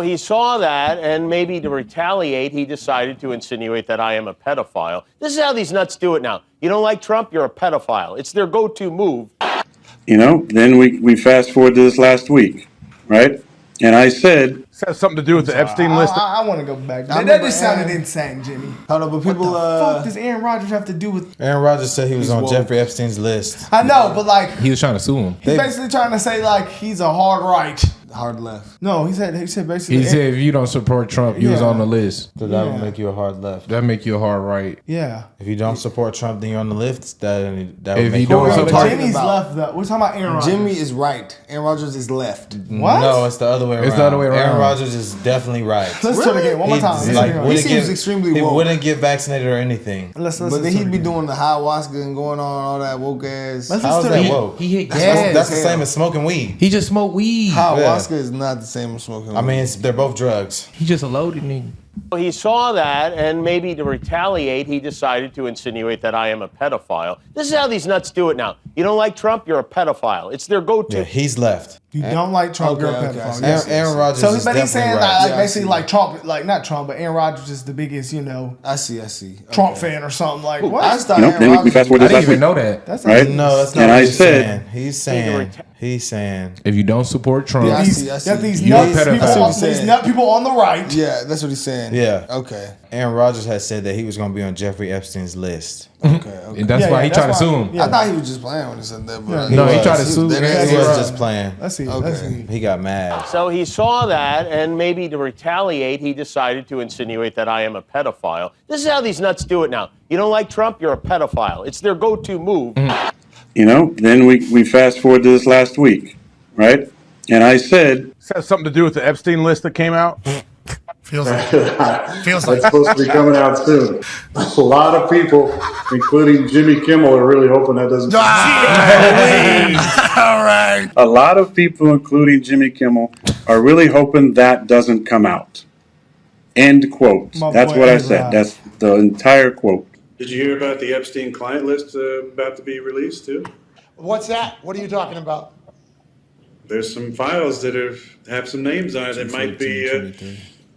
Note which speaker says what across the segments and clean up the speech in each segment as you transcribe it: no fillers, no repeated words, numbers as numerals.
Speaker 1: He saw that, and maybe to retaliate, he decided to insinuate that I am a pedophile. This is how these nuts do it now. You don't like Trump, you're a pedophile. It's their go-to move.
Speaker 2: You know, then we fast forward to this last week, right? And I said...
Speaker 3: This has something to do with the Epstein list.
Speaker 4: I want to go back. That just sounded insane, Jimmy.
Speaker 5: Hold on, but people...
Speaker 4: What the fuck does Aaron Rodgers have to do with...
Speaker 6: Aaron Rodgers said he was on Jeffrey Epstein's list.
Speaker 4: I know, but like...
Speaker 7: He was trying to sue him.
Speaker 4: He's basically trying to say like he's a hard right.
Speaker 5: Hard left.
Speaker 4: No, he said basically...
Speaker 7: He said if you don't support Trump, you was on the list.
Speaker 6: So that would make you a hard left.
Speaker 7: That make you a hard right.
Speaker 4: Yeah.
Speaker 6: If you don't support Trump, then you're on the list. That would
Speaker 7: If
Speaker 6: make
Speaker 7: you don't
Speaker 4: But
Speaker 7: support
Speaker 4: Jimmy's left though. We're talking about Aaron Rodgers.
Speaker 5: Jimmy is right. Aaron Rodgers is left.
Speaker 4: What?
Speaker 6: No, it's the other way around.
Speaker 7: It's the other way around.
Speaker 6: Aaron Rodgers is definitely right.
Speaker 4: Let's try it again one more time.
Speaker 5: He seems extremely
Speaker 6: He
Speaker 5: woke.
Speaker 6: wouldn't get vaccinated or anything.
Speaker 4: Let's
Speaker 5: But then he'd be doing the ayahuasca and going on all that woke ass.
Speaker 6: How is that woke?
Speaker 7: He hit gas.
Speaker 6: That's the same as smoking weed.
Speaker 7: He just smoked weed.
Speaker 5: Ayahuasca is not the same as smoking weed.
Speaker 6: I mean, they're both drugs.
Speaker 7: He just a loaded nigga.
Speaker 1: He saw that, and maybe to retaliate, he decided to insinuate that I am a pedophile. This is how these nuts do it now. You don't like Trump, you're a pedophile. It's their go-to.
Speaker 6: Yeah, he's left.
Speaker 4: You don't like Trump, you're a
Speaker 5: Okay,
Speaker 4: pedophile.
Speaker 5: okay.
Speaker 4: Yes.
Speaker 6: Aaron Rodgers
Speaker 4: So,
Speaker 6: is
Speaker 4: but he's saying
Speaker 6: definitely right.
Speaker 4: like basically like Trump, like not Trump, but Aaron Rodgers is the biggest,
Speaker 5: I see.
Speaker 4: Trump fan or something. Like what?
Speaker 5: I just thought
Speaker 2: You know,
Speaker 5: Aaron
Speaker 2: then we
Speaker 5: Rodgers
Speaker 2: fast forward
Speaker 7: I
Speaker 2: to this
Speaker 7: didn't
Speaker 2: last
Speaker 7: even
Speaker 2: week.
Speaker 7: know that.
Speaker 4: That's
Speaker 2: Right?
Speaker 6: No, that's not
Speaker 2: And
Speaker 6: what
Speaker 2: I
Speaker 6: he's
Speaker 2: said-
Speaker 6: saying. He's saying.
Speaker 7: If you don't support Trump,
Speaker 5: Yeah, I
Speaker 4: These,
Speaker 5: see.
Speaker 4: you have these
Speaker 7: You're a
Speaker 4: nuts people,
Speaker 7: pedophile.
Speaker 4: these nut people on the right.
Speaker 5: Yeah, that's what he's saying.
Speaker 6: Yeah.
Speaker 5: Okay.
Speaker 6: Aaron Rodgers had said that he was going to be on Jeffrey Epstein's list.
Speaker 5: Okay.
Speaker 7: and that's
Speaker 4: Yeah,
Speaker 7: why
Speaker 4: yeah,
Speaker 7: he
Speaker 4: that's
Speaker 7: tried to
Speaker 4: why-
Speaker 7: sue him.
Speaker 4: yeah.
Speaker 5: I thought he was just playing when he said that, but
Speaker 7: No, he tried to sue.
Speaker 5: That
Speaker 6: He
Speaker 5: is
Speaker 6: was
Speaker 5: right.
Speaker 6: just playing.
Speaker 4: Let's see.
Speaker 5: Okay.
Speaker 4: Let's see.
Speaker 6: He got mad.
Speaker 1: So he saw that, and maybe to retaliate, he decided to insinuate that I am a pedophile. This is how these nuts do it now. You don't like Trump, you're a pedophile. It's their go-to move.
Speaker 2: You know, then we fast forward to this last week, right? And I said...
Speaker 3: This has something to do with the Epstein list that came out.
Speaker 8: Feels like
Speaker 2: That's supposed to be coming out soon. A lot of people, including Jimmy Kimmel, are really hoping that doesn't.
Speaker 8: all right.
Speaker 2: A lot of people, including Jimmy Kimmel, are really hoping that doesn't come out. End quote.
Speaker 4: My
Speaker 2: That's
Speaker 4: boy
Speaker 2: what I
Speaker 4: A-Rod.
Speaker 2: said. That's the entire quote.
Speaker 9: Did you hear about the Epstein client list about to be released too?
Speaker 8: What's that? What are you talking about?
Speaker 9: There's some files that have some names on it that might be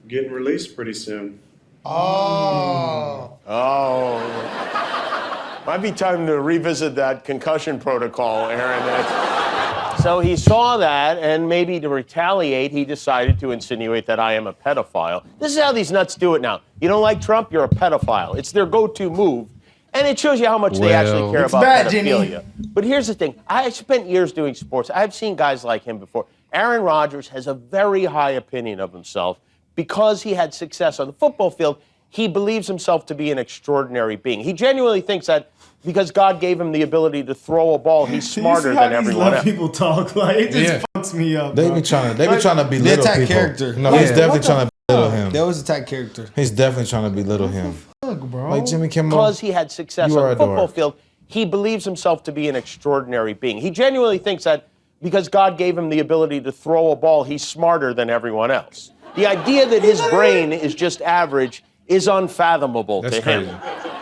Speaker 9: getting released pretty soon.
Speaker 8: Oh.
Speaker 1: Might be time to revisit that concussion protocol, Aaron. So he saw that, and maybe to retaliate, he decided to insinuate that I am a pedophile. This is how these nuts do it now. You don't like Trump, you're a pedophile. It's their go-to move. And it shows you how much they actually care about
Speaker 4: bad,
Speaker 1: pedophilia.
Speaker 4: Jimmy.
Speaker 1: But here's the thing. I spent years doing sports. I've seen guys like him before. Aaron Rodgers has a very high opinion of himself. Because he had success on the football field, he believes himself to be an extraordinary being. He genuinely thinks that because God gave him the ability to throw a ball, he's smarter than everyone else.
Speaker 4: People talk like it just fucks me up.
Speaker 6: They
Speaker 4: bro.
Speaker 6: be trying to belittle
Speaker 5: attack
Speaker 6: people.
Speaker 5: character.
Speaker 6: No,
Speaker 5: Like,
Speaker 6: he's definitely trying to belittle him.
Speaker 5: That was attack character.
Speaker 6: He's definitely trying to belittle him.
Speaker 4: Fuck, bro.
Speaker 6: Like Jimmy Kimmel.
Speaker 1: Because he had success
Speaker 6: You
Speaker 1: on
Speaker 6: are
Speaker 1: the
Speaker 6: a
Speaker 1: football
Speaker 6: dork.
Speaker 1: field, he believes himself to be an extraordinary being. He genuinely thinks that because God gave him the ability to throw a ball, he's smarter than everyone else. The idea that his brain is just average is unfathomable to him.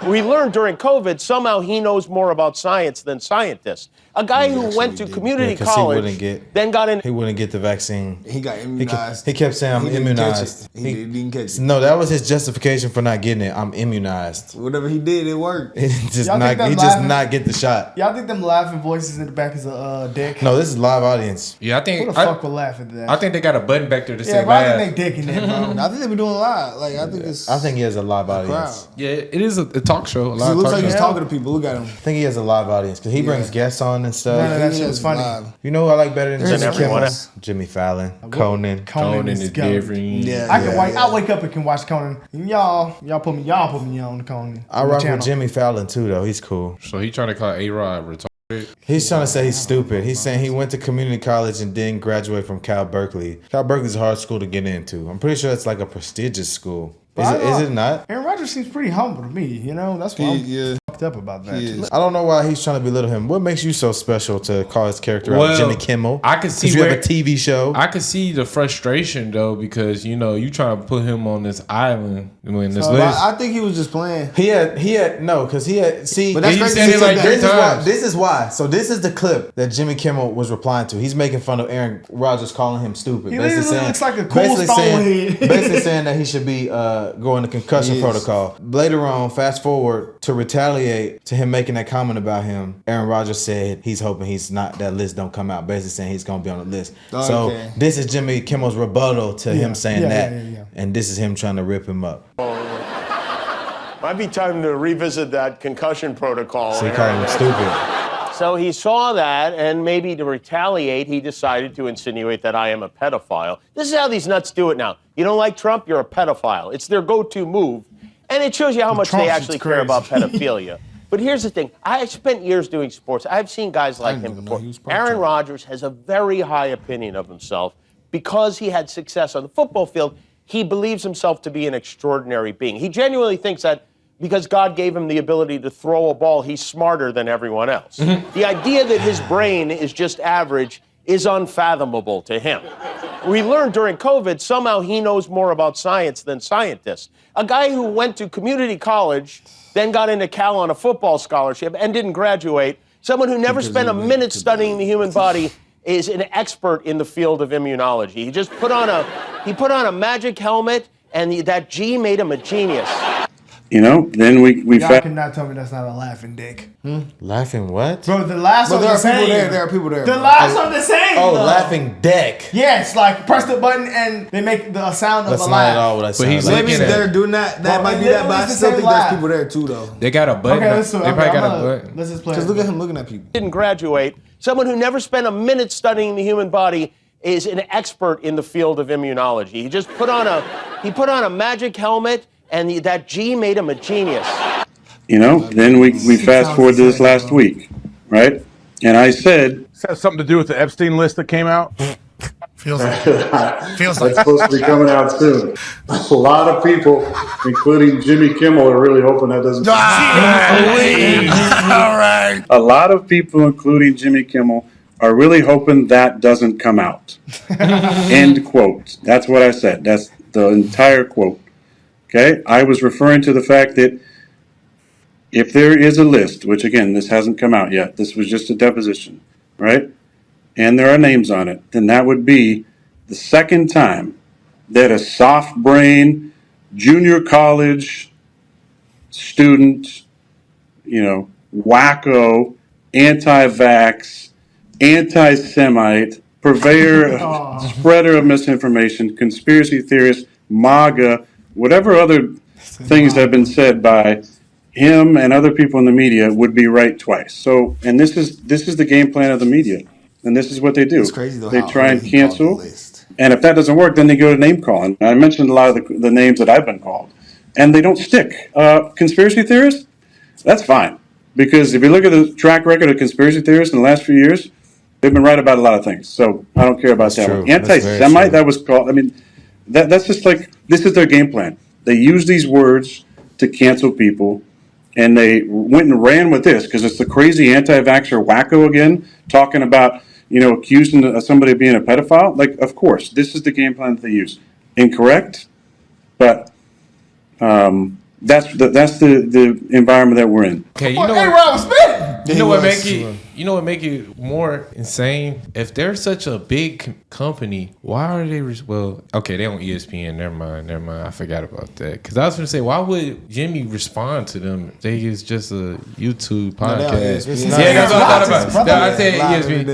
Speaker 1: We learned during COVID, somehow he knows more about science than scientists. A guy who went to community
Speaker 6: 'cause he
Speaker 1: college,
Speaker 6: wouldn't get-
Speaker 1: then got in.
Speaker 6: He wouldn't get the vaccine.
Speaker 5: He got immunized.
Speaker 6: He kept saying, I'm
Speaker 5: He didn't catch
Speaker 6: immunized.
Speaker 5: it. He didn't catch it.
Speaker 6: No, that was his justification for not getting it. I'm immunized.
Speaker 5: Whatever he did, it worked.
Speaker 6: He just
Speaker 4: Y'all think
Speaker 6: not. He
Speaker 4: that's
Speaker 6: just
Speaker 4: laughing?
Speaker 6: not get the shot.
Speaker 4: Y'all think them laughing voices in the back is a dick?
Speaker 6: No, this is live audience.
Speaker 7: Yeah, I
Speaker 4: Who
Speaker 7: think
Speaker 4: the fuck would laugh at that?
Speaker 7: I think they got a button back there to
Speaker 4: yeah,
Speaker 7: say
Speaker 4: but I
Speaker 7: laugh.
Speaker 4: think they dick in it, bro.
Speaker 5: I think they be doing a lot. Like I think it's.
Speaker 6: I think he has a live
Speaker 5: crowd.
Speaker 6: audience.
Speaker 7: Yeah, it is a talk show. A
Speaker 5: It
Speaker 7: lot of
Speaker 5: looks
Speaker 7: talk
Speaker 5: like he's
Speaker 7: shows.
Speaker 5: talking to people. Look at him.
Speaker 6: I think he has a live audience because he brings guests on and stuff.
Speaker 4: None of that
Speaker 5: He
Speaker 4: shit
Speaker 5: is
Speaker 4: was funny.
Speaker 5: live.
Speaker 6: You know who I like better than
Speaker 1: Than
Speaker 6: Jimmy
Speaker 1: everyone
Speaker 6: Kimmel?
Speaker 1: else.
Speaker 6: Jimmy Fallon, Conan.
Speaker 4: Conan is goat.
Speaker 7: different.
Speaker 5: Yeah.
Speaker 4: I wake up and can watch Conan. Y'all put me on Conan.
Speaker 6: I
Speaker 4: on the
Speaker 6: rock
Speaker 4: channel.
Speaker 6: with Jimmy Fallon too, though. He's cool.
Speaker 7: So he trying to call A-Rod retarded.
Speaker 6: He's trying to say he's stupid. He's saying he went to community college and didn't graduate from Cal Berkeley. Cal Berkeley's a hard school to get into. I'm pretty sure it's like a prestigious school. Is it not?
Speaker 4: Aaron Rodgers seems pretty humble to me. You know, that's why I'm
Speaker 5: Yeah.
Speaker 4: fucked fucked up about that.
Speaker 6: I don't know why he's trying to belittle him. What makes you so special to call his character out Jimmy Kimmel?
Speaker 7: I can see
Speaker 6: you have a TV show.
Speaker 7: I can see the frustration though, because you trying to put him on this island in this list.
Speaker 5: I think he was just playing.
Speaker 6: He had see.
Speaker 5: But that's
Speaker 7: he
Speaker 5: crazy.
Speaker 7: said it like
Speaker 6: This is why. So this is the clip that Jimmy Kimmel was replying to. He's making fun of Aaron Rodgers, calling him stupid.
Speaker 4: He
Speaker 6: Basically
Speaker 4: looks like a cool stone head.
Speaker 6: basically saying that he should be going to concussion protocol. Later on, fast forward to retaliate to him making that comment about him. Aaron Rodgers said he's hoping that list don't come out. Basically saying he's gonna be on the list.
Speaker 5: Okay.
Speaker 6: So this is Jimmy Kimmel's rebuttal to him saying that, and this is him trying to rip him up.
Speaker 1: Might be time to revisit that concussion protocol.
Speaker 6: So he called him stupid.
Speaker 1: So he saw that, and maybe to retaliate, he decided to insinuate that I am a pedophile. This is how these nuts do it now. You don't like Trump, you're a pedophile. It's their go-to move. And it shows you how much they actually care about pedophilia. But here's the thing. I spent years doing sports. I've seen guys like him before. Aaron Rodgers has a very high opinion of himself. Because he had success on the football field, he believes himself to be an extraordinary being. He genuinely thinks that because God gave him the ability to throw a ball, he's smarter than everyone else. The idea that his brain is just average is unfathomable to him. We learned during COVID, somehow he knows more about science than scientists. A guy who went to community college, then got into Cal on a football scholarship and didn't graduate, someone who never spent a minute studying the human body, is an expert in the field of immunology. He just put on a magic helmet, and that G made him a genius.
Speaker 9: Then we
Speaker 4: Y'all cannot tell me that's not a laughing dick.
Speaker 6: Laughing what?
Speaker 4: Bro, the last one the same.
Speaker 5: There are people there.
Speaker 4: The last one the same.
Speaker 6: Oh,
Speaker 4: though.
Speaker 6: laughing deck.
Speaker 4: Yes, like press the button and they make the sound of
Speaker 6: That's
Speaker 4: a
Speaker 6: not at
Speaker 4: laugh.
Speaker 6: all what I said.
Speaker 7: he's
Speaker 6: Like,
Speaker 5: Maybe they're doing that. That might be that, but I still think there's people there too, though.
Speaker 7: They got a button.
Speaker 4: Okay,
Speaker 7: They probably got a button.
Speaker 4: Let's just play.
Speaker 5: Because look at him looking at people.
Speaker 1: Didn't graduate, someone who never spent a minute studying the human body, is an expert in the field of immunology. He just put on a magic helmet, and that G made him a genius.
Speaker 9: Then we fast forward to this last week, right? And I said,
Speaker 3: This has something to do with the Epstein list that came out.
Speaker 8: Feels like.
Speaker 2: That's supposed to be coming out soon. A lot of people, including Jimmy Kimmel, are really hoping that doesn't come out.
Speaker 8: All right.
Speaker 9: a lot of people, including Jimmy Kimmel, are really hoping that doesn't come out. End quote. That's what I said. That's the entire quote. Okay? I was referring to the fact that if there is a list, which again, this hasn't come out yet, this was just a deposition, right? And there are names on it, then that would be the second time that a soft brain junior college student, wacko, anti-vax, anti-Semite, purveyor, spreader of misinformation, conspiracy theorist, MAGA, whatever other things have been said by him and other people in the media would be right twice. So, and this is the game plan of the media, and this is what they do.
Speaker 5: It's crazy though.
Speaker 9: They
Speaker 5: how
Speaker 9: try and
Speaker 5: he called the
Speaker 9: cancel,
Speaker 5: list.
Speaker 9: and if that doesn't work, then they go to name calling. I mentioned a lot of the names that I've been called, and they don't stick. Conspiracy theorists, that's fine, because if you look at the track record of conspiracy theorists in the last few years, they've been right about a lot of things. So I don't care about that
Speaker 6: true.
Speaker 9: one.
Speaker 6: That's very
Speaker 9: Anti-Semite,
Speaker 6: true.
Speaker 9: that was called. I mean, that's just like, this is their game plan. They use these words to cancel people. And they went and ran with this because it's the crazy anti-vaxxer wacko again, talking about, accusing somebody of being a pedophile. Like, of course, this is the game plan that they use. Incorrect, but that's the environment that we're in.
Speaker 7: Okay, you know what make it more insane? If they're such a big company, why are they? They on ESPN. Never mind. I forgot about that. Because I was going to say, why would Jimmy respond to them? They is just a YouTube podcast. That's what I thought about. I said ESPN.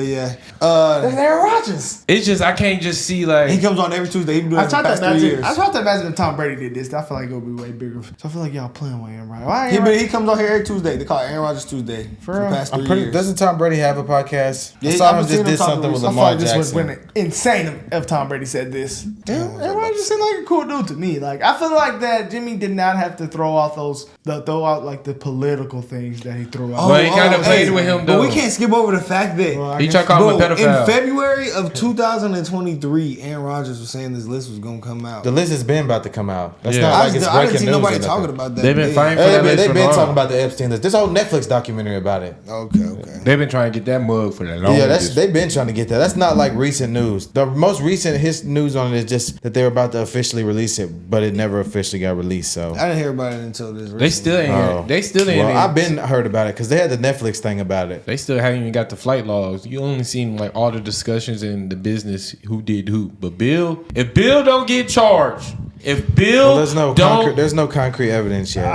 Speaker 5: That's Aaron Rodgers.
Speaker 7: It's just I can't just see like
Speaker 5: He comes on every Tuesday. He's been doing
Speaker 4: I
Speaker 5: it for
Speaker 4: tried
Speaker 5: the
Speaker 4: to
Speaker 5: past 3
Speaker 4: imagine.
Speaker 5: years.
Speaker 4: I tried to imagine if Tom Brady did this. I feel like it would be way bigger. So I feel like y'all playing with Aaron Rodgers. Why Aaron
Speaker 5: He comes on here every Tuesday. They call it Aaron Rodgers Tuesday for the past 3 years.
Speaker 6: Doesn't Tom Tom Brady have a podcast?
Speaker 5: Yeah,
Speaker 6: I saw
Speaker 5: I've
Speaker 6: him
Speaker 5: seen
Speaker 6: just
Speaker 5: him
Speaker 6: did
Speaker 5: talk
Speaker 6: something with
Speaker 5: to
Speaker 4: I feel
Speaker 6: Lamar
Speaker 4: like this
Speaker 6: Jackson.
Speaker 4: would went insane if Tom Brady said this. Aaron Rodgers seemed like a cool dude to me. Like I feel like that Jimmy did not have to throw out like the political things that he threw out.
Speaker 7: Well, he kind of played with him,
Speaker 5: But
Speaker 7: though.
Speaker 5: we can't skip over the fact that
Speaker 7: He tried to call him a
Speaker 5: bro,
Speaker 7: pedophile.
Speaker 5: in February of 2023, Aaron Rodgers was saying this list was gonna come out.
Speaker 6: The list has been about to come out. That's
Speaker 7: Yeah.
Speaker 6: not like it's
Speaker 5: I
Speaker 6: breaking
Speaker 5: didn't see
Speaker 6: news.
Speaker 5: nobody
Speaker 6: or nothing.
Speaker 5: talking about that.
Speaker 7: They've been
Speaker 5: big.
Speaker 7: fighting for that list
Speaker 6: They've
Speaker 7: for
Speaker 6: been
Speaker 7: long.
Speaker 6: talking about the Epstein list. This whole Netflix documentary about it.
Speaker 5: Okay.
Speaker 7: They've been trying to get that mug for the longest.
Speaker 6: Yeah, they've been trying to get that. That's not like recent news. The most recent news on it is just that they were about to officially release it, but it never officially got released. So
Speaker 5: I didn't hear about it until this.
Speaker 7: They still ain't.
Speaker 6: Oh.
Speaker 7: They still ain't.
Speaker 6: well, I've been heard about it because they had the Netflix thing about it.
Speaker 7: They still haven't even got the flight logs. You only seen like all the discussions in the business who did who. But Bill, if Bill don't get charged, if Bill
Speaker 6: Well, there's no concrete evidence yet.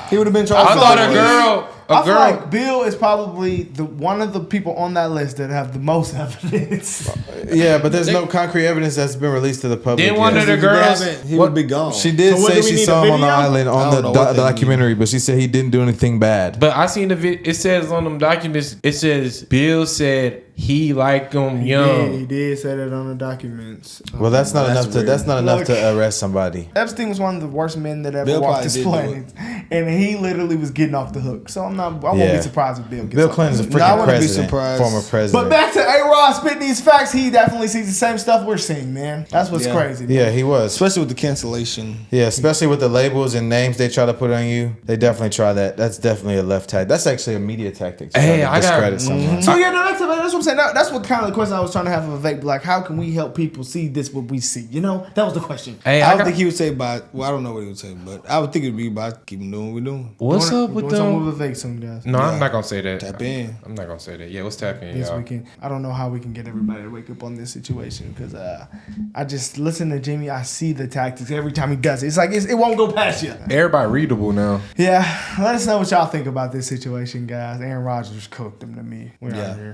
Speaker 5: He would have been charged.
Speaker 7: I thought a
Speaker 4: I feel
Speaker 7: girl.
Speaker 4: like Bill is probably one of the people on that list that have the most evidence.
Speaker 6: Yeah, but there's no concrete evidence that's been released to the public.
Speaker 7: Then one
Speaker 6: yet.
Speaker 7: of the girls.
Speaker 5: He would be gone.
Speaker 6: She did
Speaker 4: So what,
Speaker 6: say
Speaker 4: do we
Speaker 6: she
Speaker 4: need
Speaker 6: saw
Speaker 4: a
Speaker 6: him on the
Speaker 4: video?
Speaker 6: island
Speaker 5: I
Speaker 6: on
Speaker 5: don't
Speaker 6: the
Speaker 5: know what they
Speaker 6: documentary, but she said he didn't do anything bad.
Speaker 7: But I seen the it says on them documents. It says Bill said he liked them
Speaker 4: Yeah,
Speaker 7: young.
Speaker 4: he did say that on the documents.
Speaker 6: Well, that's not enough to
Speaker 5: weird.
Speaker 6: that's not enough
Speaker 4: Look.
Speaker 6: to arrest somebody.
Speaker 4: Epstein was one of the worst men that ever
Speaker 5: Bill
Speaker 4: walked
Speaker 5: probably
Speaker 4: this
Speaker 5: did do
Speaker 4: planet, and he literally was getting off the hook. So I won't
Speaker 6: Yeah.
Speaker 4: be surprised if Bill gets
Speaker 6: Bill
Speaker 4: off
Speaker 6: Clinton's a
Speaker 4: the hook.
Speaker 5: No, I
Speaker 6: freaking
Speaker 5: wouldn't be
Speaker 6: president,
Speaker 5: surprised.
Speaker 6: former president.
Speaker 4: But back to A-Rod spitting these facts, he definitely sees the same stuff we're seeing, man. That's what's
Speaker 5: Yeah.
Speaker 4: crazy. Man.
Speaker 6: yeah, he was.
Speaker 5: Especially with the cancellation.
Speaker 6: Yeah, especially with the labels and names they try to put on you. They definitely try that. That's definitely a left tactic. That's actually a media tactic. to
Speaker 7: Hey,
Speaker 6: try to
Speaker 7: I got-
Speaker 6: discredit someone.
Speaker 4: So yeah, no, that's what I'm saying. That's what kind of the question I was trying to have of Vake. Like, how can we help people see this what we see? You know, that was the question.
Speaker 7: Hey,
Speaker 5: I
Speaker 7: I
Speaker 5: don't
Speaker 7: got,
Speaker 5: think he would say by. Well, I don't know what he would say, but I would think it'd be by keeping doing what we're doing.
Speaker 7: what's
Speaker 4: Doing-
Speaker 7: up with
Speaker 4: doing something
Speaker 7: them?
Speaker 4: with Vake soon, guys.
Speaker 7: No, I'm not gonna say that.
Speaker 5: Tap in.
Speaker 7: I'm not gonna say that. Yeah, what's tapping,
Speaker 4: This
Speaker 7: y'all?
Speaker 4: weekend, I don't know how we can get everybody to wake up on this situation because I just listen to Jimmy. I see the tactics every time he does it. It's like it won't go past you.
Speaker 7: Everybody readable now.
Speaker 4: Yeah, let us know what y'all think about this situation, guys. Aaron Rodgers cooked them to me. We're out of here.